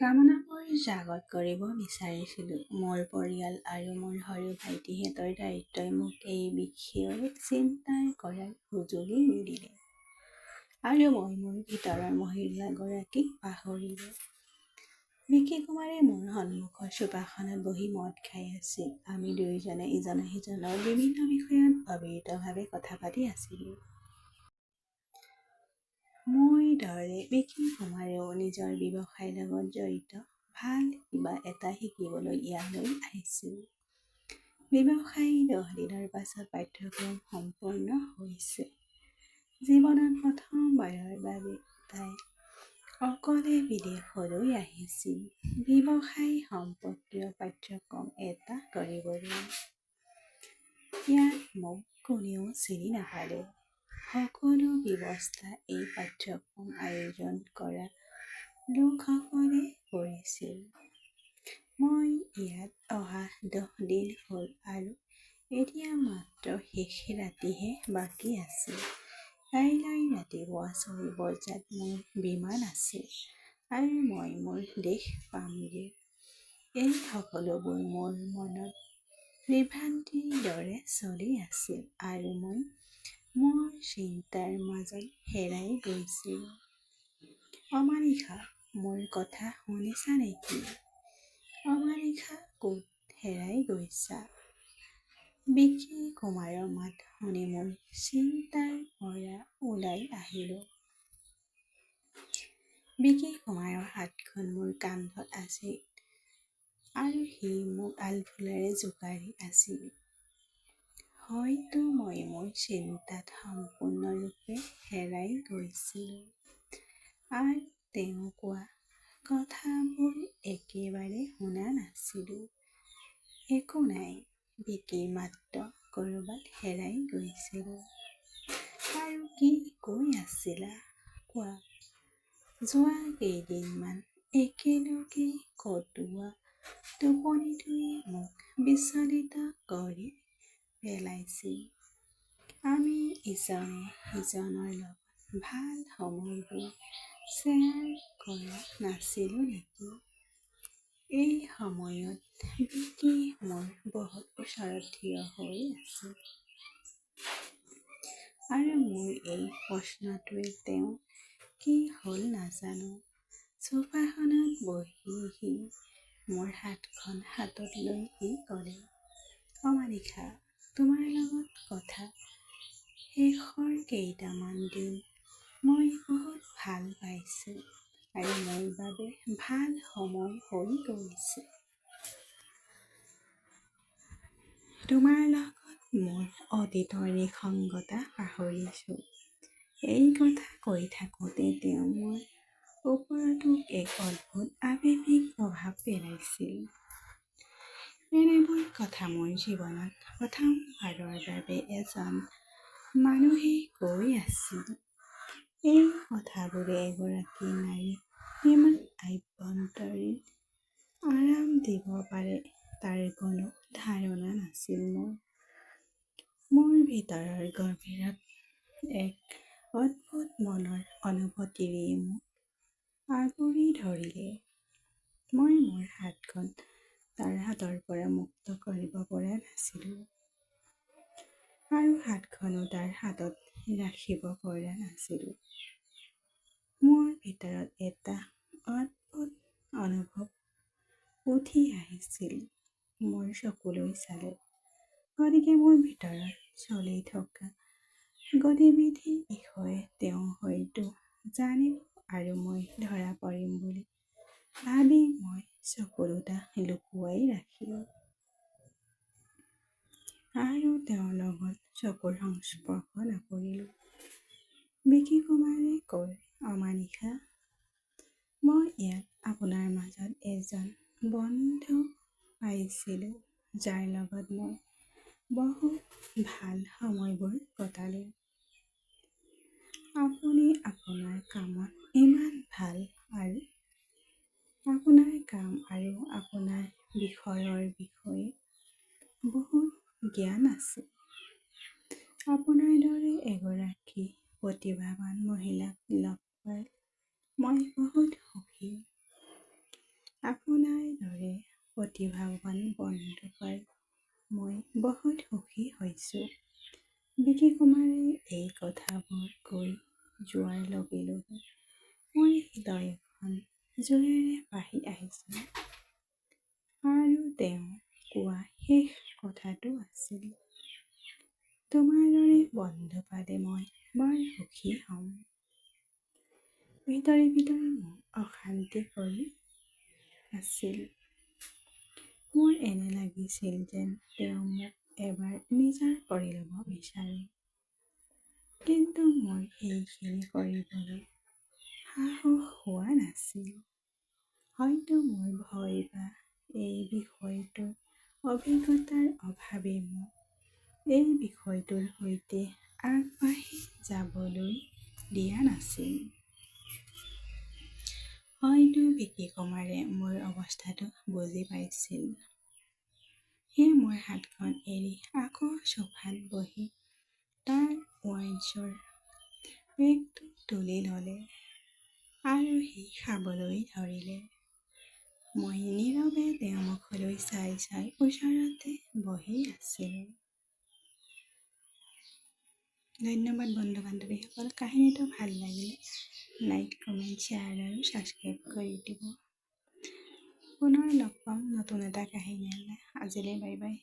কামনাবোৰ জাগত কৰিব বিচাৰিছিলোঁ। মোৰ পৰিয়াল আৰু মোৰ সৰু ভাইটিহঁতৰ দায়িত্বই মোক এই বিষয়ে চিন্তা কৰাৰ সুযোগেই নিদিলে। আৰু মই মোৰ ভিতৰৰ মহিলাগৰাকীক পাহৰিলোঁ। বিকি কুমাৰে মোৰ সন্মুখৰ চোফাখনত বহি মদ খাই আছিল। আমি দুয়োজনে ইজনে সিজনৰ বিভিন্ন বিষয়ত অবিৰতভাৱে কথা পাতি আছিলোঁ। মোৰ দৰে বিকি কুমাৰেও নিজৰ ব্যৱসায়ৰ লগত জড়িত ভাল কিবা এটা শিকিবলৈ ইয়ালৈ আহিছিল। ব্যৱসায়ী 10 দিনৰ পাছত পাঠ্যক্ৰম সম্পূৰ্ণ হৈছে। জীৱনত প্ৰথমবাৰৰ বাবে তাই অকলে বিদেশলৈ আহিছিল ব্যৱসায় সম্পৰ্কীয় পাঠ্যক্ৰম এটা কৰিবলৈ। ইয়াত মোক কোনেও চিনি নাপালে। সকলো ব্যৱস্থা এই পাঠ্যক্ৰম আয়োজন কৰা লোকসকলে কৰিছিল। মই ইয়াত অহা 10 দিন হ'ল আৰু এতিয়া মাত্ৰ শেষ ৰাতিহে বাকী আছে। কাইলৈ ৰাতিপুৱা 6 বজাত মোৰ বিমান আছে আৰু মই মোৰ দেশ পামগে। এই সকলোবোৰ মোৰ মনত বিভ্ৰান্তিৰ দৰে চলি আছিল আৰু মই মোৰ চিন্তাৰ মাজত হেৰাই গৈছিলোঁ। অমানিশা, মোৰ কথা শুনিছা নেকি? অমানিশা, ক'ত হেৰাই গৈছা? বিকি কুমাৰৰ মাত শুনি মই চিন্তাৰ পৰা ওলাই আহিলোঁ। বিকি কুমাৰৰ হাতখন মোৰ কান্ধত আছিল আৰু সি মোক আলফুলেৰে জোকাৰি আছিল। হয়তো মই মোৰ চিন্তাত সম্পূৰ্ণৰূপে হেৰাই গৈছিলোঁ আৰু তেওঁ কোৱা কথাবোৰ একেবাৰে শুনা নাছিলোঁ। একো নাই, বিকি, মাত্ৰ ক'ৰবাত হেৰাই গৈছিলোঁ। আৰু কি কৈ আছিলা কোৱা? যোৱা কেইদিনমান একেলগে কটোৱা টোপনিটোৱে মোক বিচলিত কৰি পেলাইছিল। আমি ইজনে সিজনৰ লগত ভাল সময়বোৰ শ্বেয়াৰ কৰা নাছিলো নেকি? এই সময়ত বিকি মোৰ বহুত ওচৰত থিয় হৈ আছিল। আৰু মোৰ এই প্ৰশ্নটোৱে তেওঁৰ কি হ'ল নাজানো। চোফাখনত বহি সি মোৰ হাতখন হাতত লৈ সি ক'লে, অমানিশা, তোমাৰ লগত কথা শেষৰ কেইটামান দিন মই বহুত ভাল পাইছোঁ আৰু মোৰ বাবে ভাল সময় হৈ গৈছে। তোমাৰ লগত মোৰ অতীতৰ নিসংগতা পাহৰিছোঁ। এই কথা কৈ থাকোঁতে তেওঁ মোৰ ওপৰতো এক অদ্ভুত আৱেগিক প্ৰভাৱ পেলাইছিল। এনেবোৰ কথা মোৰ জীৱনত প্ৰথমবাৰৰ বাবে এজন মানুহে কৈ আছিল। এই কথাবোৰে এগৰাকী নাৰীক কিমান আভ্যন্তৰীণ আৰাম দিব পাৰে তাৰ কোনো ধাৰণা নাছিল মোৰ। মোৰ ভিতৰৰ গভীৰত এক অদ্ভুত মনৰ অনুভূতিৰে মোক আগুৰি ধৰিলে। মই মোৰ হাতখন তাৰ হাতৰ পৰা মুক্ত কৰিব পৰা নাছিলোঁ আৰু হাতখনো তাৰ হাতত ৰাখিব পৰা নাছিলোঁ। মোৰ ভিতৰত এটা অদ্ভুত অনুভৱ উঠি আহিছিল। মোৰ চকুলৈ চালে। গতিকে মোৰ ভিতৰত চলি থকা গতিবিধিৰ বিষয়ে তেওঁ হয়তো জানিব আৰু মই ধৰা পৰিম বুলি ভাবি মই চকু দুটা লুকুৱাই ৰাখিলোঁ। আৰু তেওঁৰ লগত চকুৰ সংস্পৰ্শ নকৰিলোঁ। বিকি কুমাৰে কয়, অমানিশা, মই ইয়াত আপোনাৰ মাজত এজন বন্ধু পাইছিলোঁ যাৰ লগত মই বহুত ভাল সময়বোৰ কটালোঁ। আপুনি আপোনাৰ কামত ইমান ভাল আৰু আপোনাৰ কাম আৰু আপোনাৰ বিষয়ৰ বিষয়ে বহুত জ্ঞান আছে। আপোনাৰ দৰে এগৰাকী প্ৰতিভাৱান মহিলাক লগ পাই মই বহুত সুখী। আপোনাৰ দৰে প্ৰতিভাৱান বন্ধু পাই মই বহুত সুখী হৈছোঁ। বিকি কুমাৰে এই কথাবোৰ কৈ যোৱাৰ লগে লগে মোৰ হৃদয়খন জোৰেৰে বাঢ়ি আহিছিল। আৰু তেওঁ কোৱা শেষ কথাটো আছিল, তোমাৰ দৰে বন্ধু পালে মই বৰ সুখী হ'ম। ভিতৰি ভিতৰি মোক অশান্তি কৰি আছিল। মোৰ এনে লাগিছিল যেন তেওঁ মোক এবাৰ নিজৰ কৰি ল'ব বিচাৰে। কিন্তু মোৰ সেইখিনি কৰিবলৈ সাহস হোৱা নাছিল। হয়তো মোৰ ভয় বা এই বিষয়টোৰ অভিজ্ঞতাৰ অভাৱে মোক এই বিষয়টোৰ সৈতে আগবাঢ়ি যাবলৈ দিয়া নাছিল। হয়তো বিকি কুমাৰে মোৰ অৱস্থাটো বুজি পাইছিল। সি মোৰ হাতখন এৰি আকৌ চোফাত বহি তাৰ ৱাইনছৰ পেগটো তুলি ল'লে আৰু সি খাবলৈ ধৰিলে। মই নীৰৱে তেওঁৰ মুখলৈ চাই চাই ওচৰতে বহি আছিলোঁ। ধন্যবাদ বন্ধু-বান্ধৱীসকল। কাহিনীটো ভাল লাগিলে লাইক, কমেণ্ট, শ্বেয়াৰ আৰু ছাবস্ক্ৰাইব কৰি দিব। পুনৰ লগ পাম নতুন এটা কাহিনীলৈ। আজিলৈ বাই বাই।